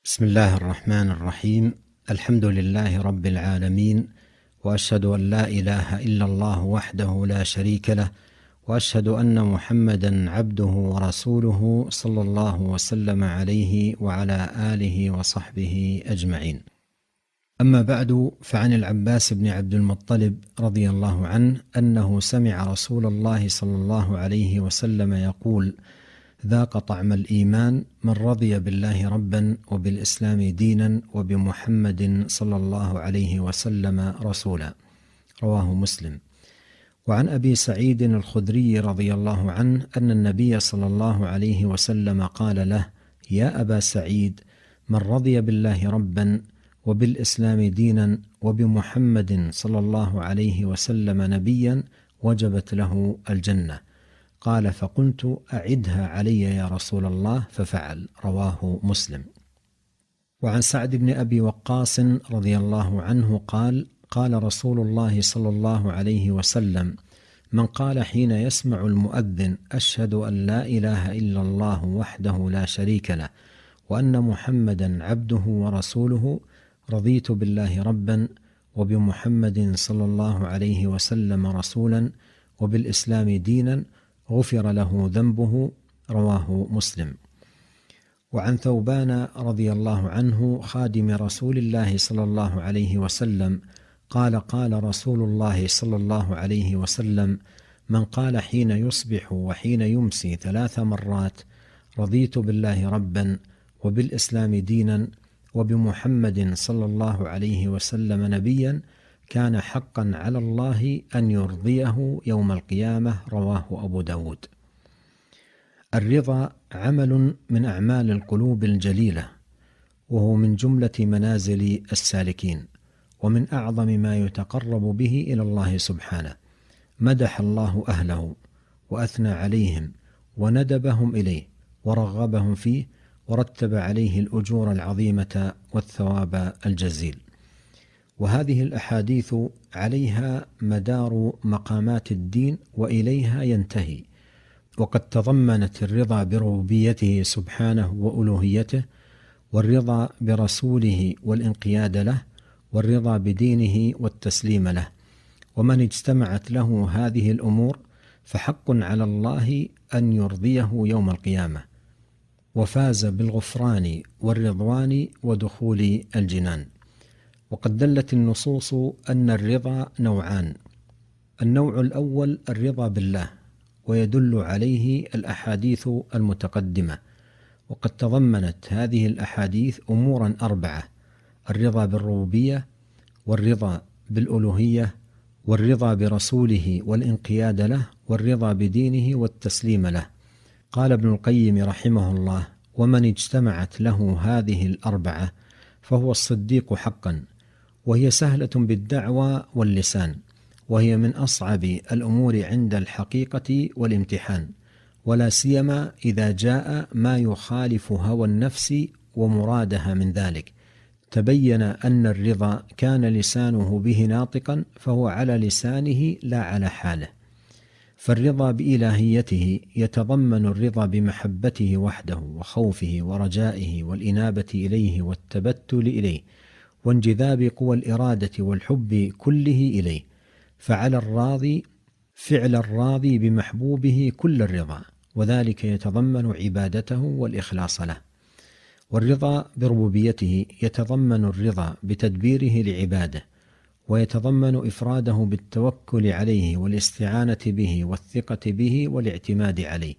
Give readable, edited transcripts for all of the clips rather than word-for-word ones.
بسم الله الرحمن الرحيم. الحمد لله رب العالمين، وأشهد أن لا إله إلا الله وحده لا شريك له، وأشهد أن محمدا عبده ورسوله صلى الله وسلم عليه وعلى آله وصحبه أجمعين. أما بعد، فعن العباس بن عبد المطلب رضي الله عنه أنه سمع رسول الله صلى الله عليه وسلم يقول: ذاق طعم الإيمان من رضي بالله ربا وبالإسلام دينا وبمحمد صلى الله عليه وسلم رسولا. رواه مسلم. وعن أبي سعيد الخدري رضي الله عنه أن النبي صلى الله عليه وسلم قال له: يا أبا سعيد، من رضي بالله ربا وبالإسلام دينا وبمحمد صلى الله عليه وسلم نبيا وجبت له الجنة. قال: فقلت: أعدها علي يا رسول الله، ففعل. رواه مسلم. وعن سعد بن أبي وقاص رضي الله عنه قال: قال رسول الله صلى الله عليه وسلم: من قال حين يسمع المؤذن: أشهد أن لا إله إلا الله وحده لا شريك له وأن محمدا عبده ورسوله، رضيت بالله ربا وبمحمد صلى الله عليه وسلم رسولا وبالإسلام دينا، غفر له ذنبه. رواه مسلم. وعن ثوبان رضي الله عنه خادم رسول الله صلى الله عليه وسلم قال: قال رسول الله صلى الله عليه وسلم: من قال حين يصبح وحين يمسي 3 مرات: رضيت بالله ربا وبالإسلام دينا وبمحمد صلى الله عليه وسلم نبيا، كان حقا على الله أن يرضيه يوم القيامة. رواه أبو داود. الرضا عمل من أعمال القلوب الجليلة، وهو من جملة منازل السالكين، ومن أعظم ما يتقرب به إلى الله سبحانه. مدح الله أهله وأثنى عليهم وندبهم إليه ورغبهم فيه، ورتب عليه الأجور العظيمة والثواب الجزيل. وهذه الأحاديث عليها مدار مقامات الدين وإليها ينتهي، وقد تضمنت الرضا بربوبيته سبحانه وألوهيته، والرضا برسوله والانقياد له، والرضا بدينه والتسليم له. ومن اجتمعت له هذه الأمور فحق على الله أن يرضيه يوم القيامة، وفاز بالغفران والرضوان ودخول الجنان. وقد دلت النصوص أن الرضا نوعان: النوع الأول الرضا بالله، ويدل عليه الأحاديث المتقدمة. وقد تضمنت هذه الأحاديث أمورا 4: الرضا بالربوبية، والرضا بالألوهية، والرضا برسوله والانقياد له، والرضا بدينه والتسليم له. قال ابن القيم رحمه الله: ومن اجتمعت له هذه 4 فهو الصديق حقا. وهي سهلة بالدعوى واللسان، وهي من أصعب الأمور عند الحقيقة والامتحان، ولا سيما إذا جاء ما يخالف هوى النفس ومرادها من ذلك. تبين أن الرضا كان لسانه به ناطقا، فهو على لسانه لا على حاله. فالرضا بإلهيته يتضمن الرضا بمحبته وحده، وخوفه ورجائه والإنابة إليه والتبتل إليه، وانجذاب قوى الإرادة والحب كله إليه. فعلى الراضي فعل الراضي بمحبوبه كل الرضا، وذلك يتضمن عبادته والإخلاص له. والرضا بربوبيته يتضمن الرضا بتدبيره لعباده، ويتضمن إفراده بالتوكل عليه والاستعانة به والثقة به والاعتماد عليه،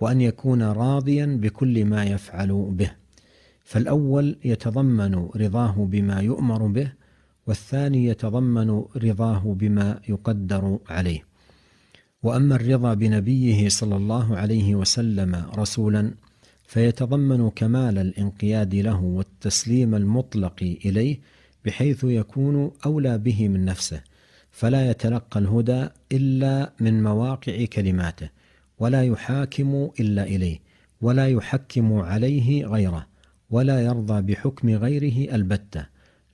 وأن يكون راضيا بكل ما يفعل به. فالأول يتضمن رضاه بما يؤمر به، والثاني يتضمن رضاه بما يقدر عليه. وأما الرضا بنبيه صلى الله عليه وسلم رسولا، فيتضمن كمال الانقياد له والتسليم المطلق إليه، بحيث يكون أولى به من نفسه، فلا يتلقى الهدى إلا من مواقع كلماته، ولا يحاكم إلا إليه، ولا يحكم عليه غيره، ولا يرضى بحكم غيره البتة،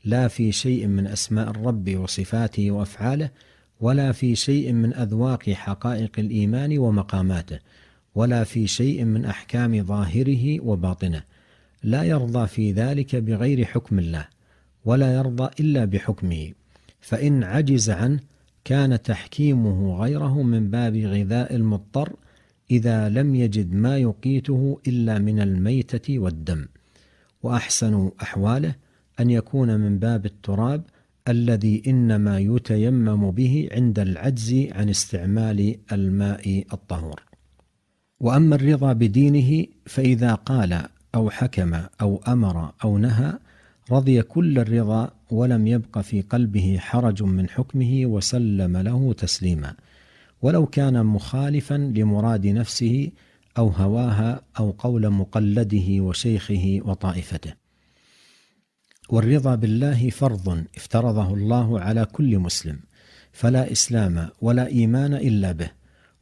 لا في شيء من أسماء الرب وصفاته وأفعاله، ولا في شيء من أذواق حقائق الإيمان ومقاماته، ولا في شيء من أحكام ظاهره وباطنه، لا يرضى في ذلك بغير حكم الله، ولا يرضى إلا بحكمه، فإن عجز عنه كان تحكيمه غيره من باب غذاء المضطر إذا لم يجد ما يقيته إلا من الميتة والدم. وأحسن أحواله أن يكون من باب التراب الذي إنما يتيمم به عند العجز عن استعمال الماء الطهور. وأما الرضا بدينه فإذا قال أو حكم أو أمر أو نهى رضي كل الرضا، ولم يبق في قلبه حرج من حكمه وسلم له تسليما، ولو كان مخالفا لمراد نفسه أو هواها أو قول مقلده وشيخه وطائفته. والرضا بالله فرض افترضه الله على كل مسلم، فلا إسلام ولا إيمان إلا به،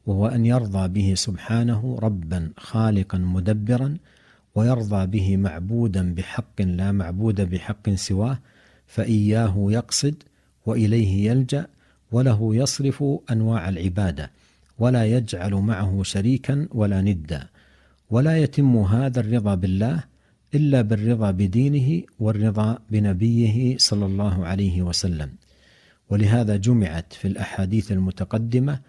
وهو أن يرضى به سبحانه ربا خالقا مدبرا، ويرضى به معبودا بحق لا معبود بحق سواه، فإياه يقصد وإليه يلجأ، وله يصرف أنواع العبادة، ولا يجعل معه شريكا ولا ندا. ولا يتم هذا الرضا بالله إلا بالرضا بدينه والرضا بنبيه صلى الله عليه وسلم. ولهذا جمعت في الأحاديث المتقدمة.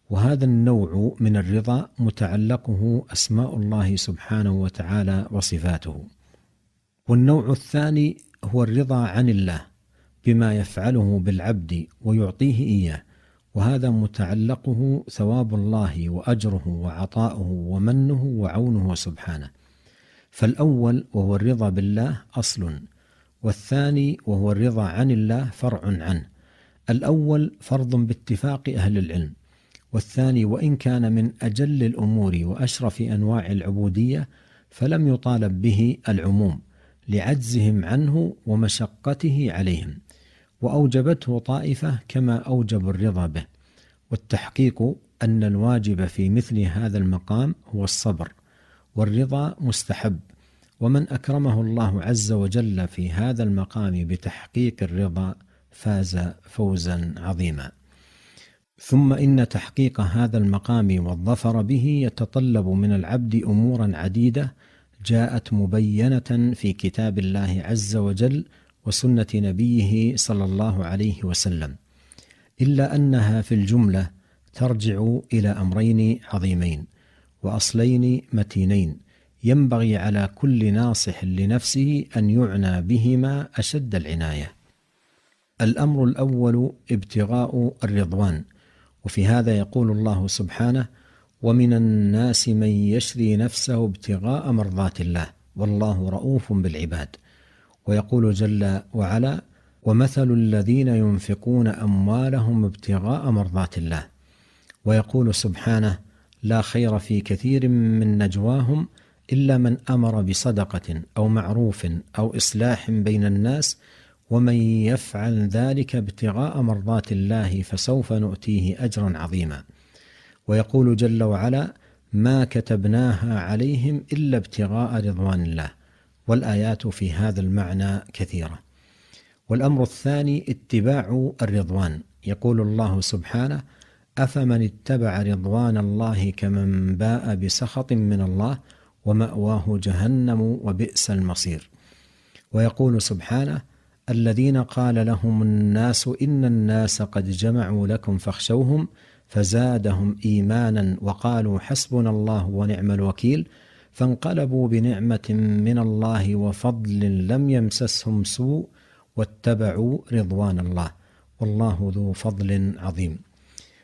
وهذا النوع من الرضا متعلقه أسماء الله سبحانه وتعالى وصفاته. والنوع الثاني هو الرضا عن الله بما يفعله بالعبد ويعطيه إياه، وهذا متعلقه ثواب الله وأجره وعطاؤه ومنه وعونه سبحانه. فالأول وهو الرضا بالله أصل، والثاني وهو الرضا عن الله فرع عنه. الأول فرض باتفاق أهل العلم، والثاني وإن كان من أجل الأمور وأشرف أنواع العبودية فلم يطالب به العموم لعجزهم عنه ومشقته عليهم، وأوجبته طائفة كما أوجب الرضا به. والتحقيق أن الواجب في مثل هذا المقام هو الصبر، والرضا مستحب، ومن أكرمه الله عز وجل في هذا المقام بتحقيق الرضا فاز فوزا عظيما. ثم إن تحقيق هذا المقام والظفر به يتطلب من العبد أمورا عديدة جاءت مبينة في كتاب الله عز وجل وسنة نبيه صلى الله عليه وسلم، إلا أنها في الجملة ترجع إلى أمرين عظيمين وأصلين متينين ينبغي على كل ناصح لنفسه أن يعنى بهما أشد العناية. الأمر الأول ابتغاء الرضوان، وفي هذا يقول الله سبحانه: ومن الناس من يشري نفسه ابتغاء مرضات الله والله رؤوف بالعباد. ويقول جل وعلا: ومثل الذين ينفقون أموالهم ابتغاء مرضات الله. ويقول سبحانه: لا خير في كثير من نجواهم إلا من أمر بصدقة أو معروف أو إصلاح بين الناس ومن يفعل ذلك ابتغاء مرضات الله فسوف نؤتيه أجرا عظيما. ويقول جل وعلا: ما كتبناها عليهم إلا ابتغاء رضوان الله. والآيات في هذا المعنى كثيرة. والأمر الثاني اتباع الرضوان. يقول الله سبحانه: أفمن اتبع رضوان الله كمن باء بسخط من الله ومأواه جهنم وبئس المصير. ويقول سبحانه: الذين قال لهم الناس إن الناس قد جمعوا لكم فاخشوهم فزادهم إيمانا وقالوا حسبنا الله ونعم الوكيل فانقلبوا بنعمة من الله وفضل لم يمسسهم سوء واتبعوا رضوان الله والله ذو فضل عظيم.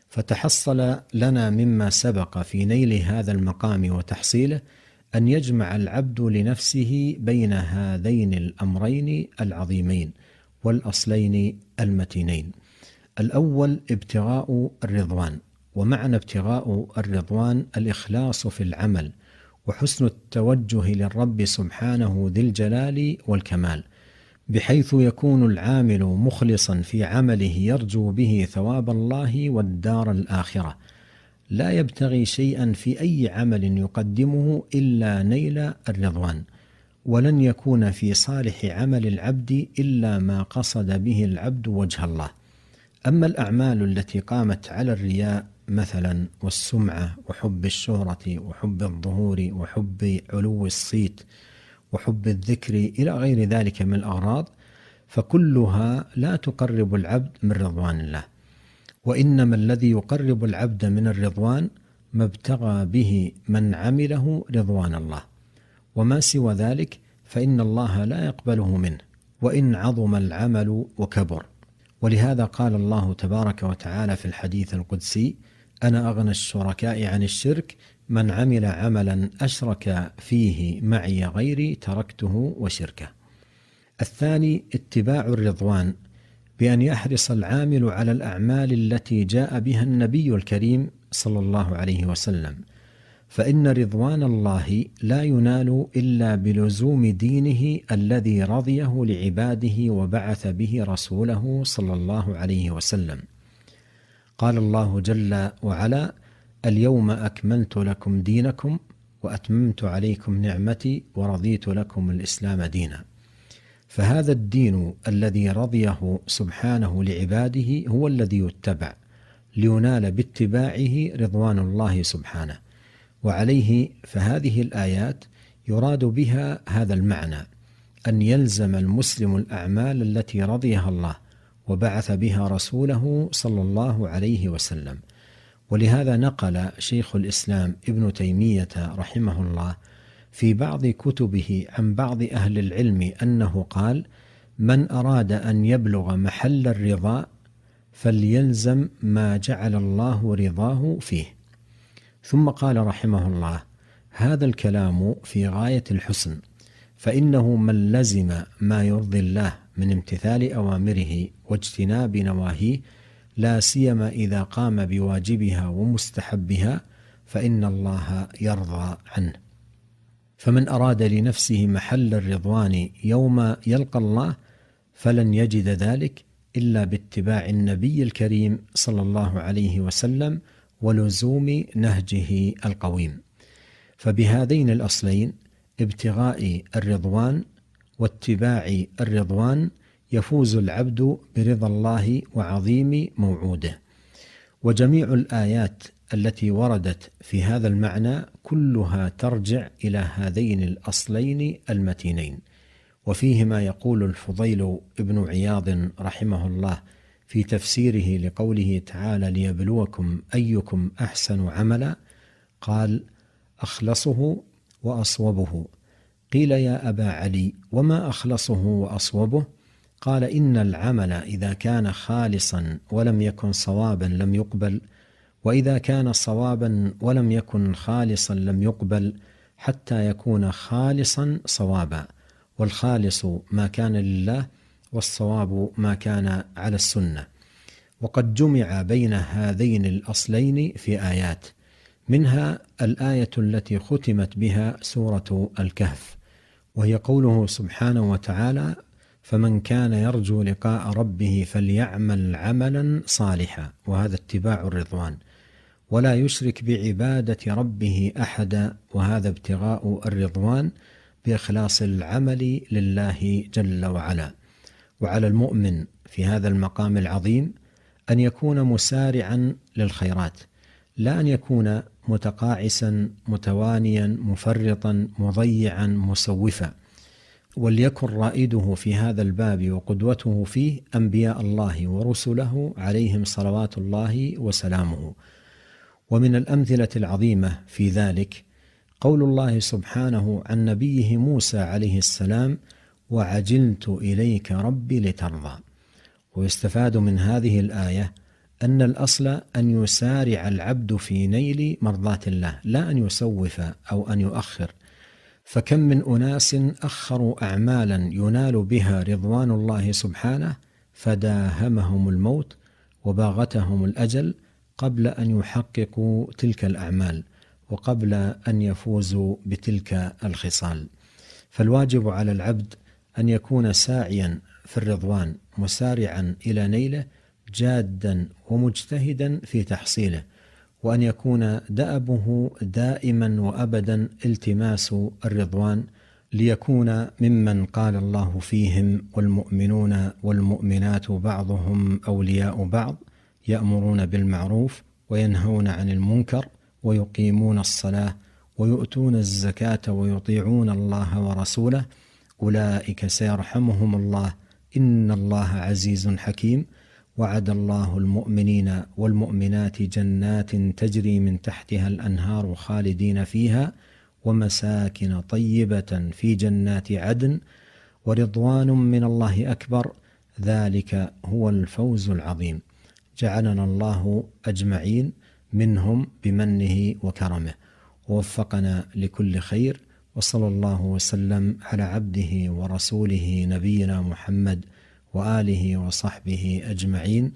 فتحصل لنا مما سبق في نيل هذا المقام وتحصيله أن يجمع العبد لنفسه بين هذين الأمرين العظيمين والأصلين المتينين. الأول ابتغاء الرضوان، ومعنى ابتغاء الرضوان الإخلاص في العمل وحسن التوجه للرب سبحانه ذي الجلال والكمال، بحيث يكون العامل مخلصا في عمله يرجو به ثواب الله والدار الآخرة، لا يبتغي شيئا في أي عمل يقدمه إلا نيل الرضوان، ولن يكون في صالح عمل العبد إلا ما قصد به العبد وجه الله. أما الأعمال التي قامت على الرياء مثلا والسمعة وحب الشهرة وحب الظهور وحب علو الصيت وحب الذكر إلى غير ذلك من الأغراض، فكلها لا تقرب العبد من رضوان الله، وإنما الذي يقرب العبد من الرضوان ما ابتغى به من عمله رضوان الله، وما سوى ذلك فإن الله لا يقبله منه وإن عظم العمل وكبر. ولهذا قال الله تبارك وتعالى في الحديث القدسي: أنا أغنى الشركاء عن الشرك، من عمل عملا أشرك فيه معي غيري تركته وشركه. الثاني اتباع الرضوان، بأن يحرص العامل على الأعمال التي جاء بها النبي الكريم صلى الله عليه وسلم، فإن رضوان الله لا ينال إلا بلزوم دينه الذي رضيه لعباده وبعث به رسوله صلى الله عليه وسلم. قال الله جل وعلا: اليوم أكملت لكم دينكم وأتممت عليكم نعمتي ورضيت لكم الإسلام دينا. فهذا الدين الذي رضيه سبحانه لعباده هو الذي يتبع لينال باتباعه رضوان الله سبحانه. وعليه فهذه الآيات يراد بها هذا المعنى، أن يلزم المسلم الأعمال التي رضيها الله وبعث بها رسوله صلى الله عليه وسلم. ولهذا نقل شيخ الإسلام ابن تيمية رحمه الله في بعض كتبه عن بعض أهل العلم أنه قال: من أراد أن يبلغ محل الرضا فليلزم ما جعل الله رضاه فيه. ثم قال رحمه الله: هذا الكلام في غاية الحسن، فإنه من لزم ما يرضي الله من امتثال أوامره واجتناب نواهيه، لا سيما إذا قام بواجبها ومستحبها، فإن الله يرضى عنه. فمن أراد لنفسه محل الرضوان يوم يلقى الله فلن يجد ذلك إلا باتباع النبي الكريم صلى الله عليه وسلم ولزوم نهجه القويم. فبهذين الأصلين، ابتغاء الرضوان واتباع الرضوان، يفوز العبد برضا الله وعظيم موعوده. وجميع الآيات التي وردت في هذا المعنى كلها ترجع إلى هذين الأصلين المتينين. وفيهما يقول الفضيل ابن عياض رحمه الله في تفسيره لقوله تعالى: ليبلوكم أيكم أحسن عملا، قال: أخلصه وأصوبه. قيل: يا أبا علي، وما أخلصه وأصوبه؟ قال: إن العمل إذا كان خالصا ولم يكن صوابا لم يقبل، وإذا كان صوابا ولم يكن خالصا لم يقبل، حتى يكون خالصا صوابا. والخالص ما كان لله، والصواب ما كان على السنة. وقد جمع بين هذين الأصلين في آيات، منها الآية التي ختمت بها سورة الكهف، وهي قوله سبحانه وتعالى: فمن كان يرجو لقاء ربه فليعمل عملا صالحا، وهذا اتباع الرضوان، ولا يشرك بعبادة ربه أحدا، وهذا ابتغاء الرضوان بإخلاص العمل لله جل وعلا. وعلى المؤمن في هذا المقام العظيم أن يكون مسارعا للخيرات، لا أن يكون متقاعسا متوانيا مفرطا مضيعا مسوفا. وليكن رائده في هذا الباب وقدوته فيه أنبياء الله ورسله عليهم صلوات الله وسلامه. ومن الأمثلة العظيمة في ذلك قول الله سبحانه عن نبيه موسى عليه السلام: وعجلت إليك ربي لترضى. ويستفاد من هذه الآية أن الأصل أن يسارع العبد في نيل مرضاة الله، لا أن يسوف أو أن يؤخر. فكم من أناس أخروا أعمالا ينال بها رضوان الله سبحانه فداهمهم الموت وباغتهم الأجل قبل أن يحققوا تلك الأعمال وقبل أن يفوزوا بتلك الخصال. فالواجب على العبد أن يكون ساعيا في الرضوان مسارعا إلى نيله، جادا ومجتهدا في تحصيله، وأن يكون دأبه دائما وأبدا التماس الرضوان، ليكون ممن قال الله فيهم: والمؤمنون والمؤمنات بعضهم أولياء بعض يأمرون بالمعروف وينهون عن المنكر ويقيمون الصلاة ويؤتون الزكاة ويطيعون الله ورسوله أولئك سيرحمهم الله إن الله عزيز حكيم. وعد الله المؤمنين والمؤمنات جنات تجري من تحتها الأنهار خالدين فيها ومساكن طيبة في جنات عدن ورضوان من الله أكبر ذلك هو الفوز العظيم. جعلنا الله أجمعين منهم بمنه وكرمه ووفقنا لكل خير، وصلى الله وسلم على عبده ورسوله نبينا محمد وآله وصحبه أجمعين،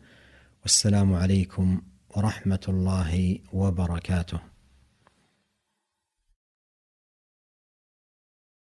والسلام عليكم ورحمة الله وبركاته.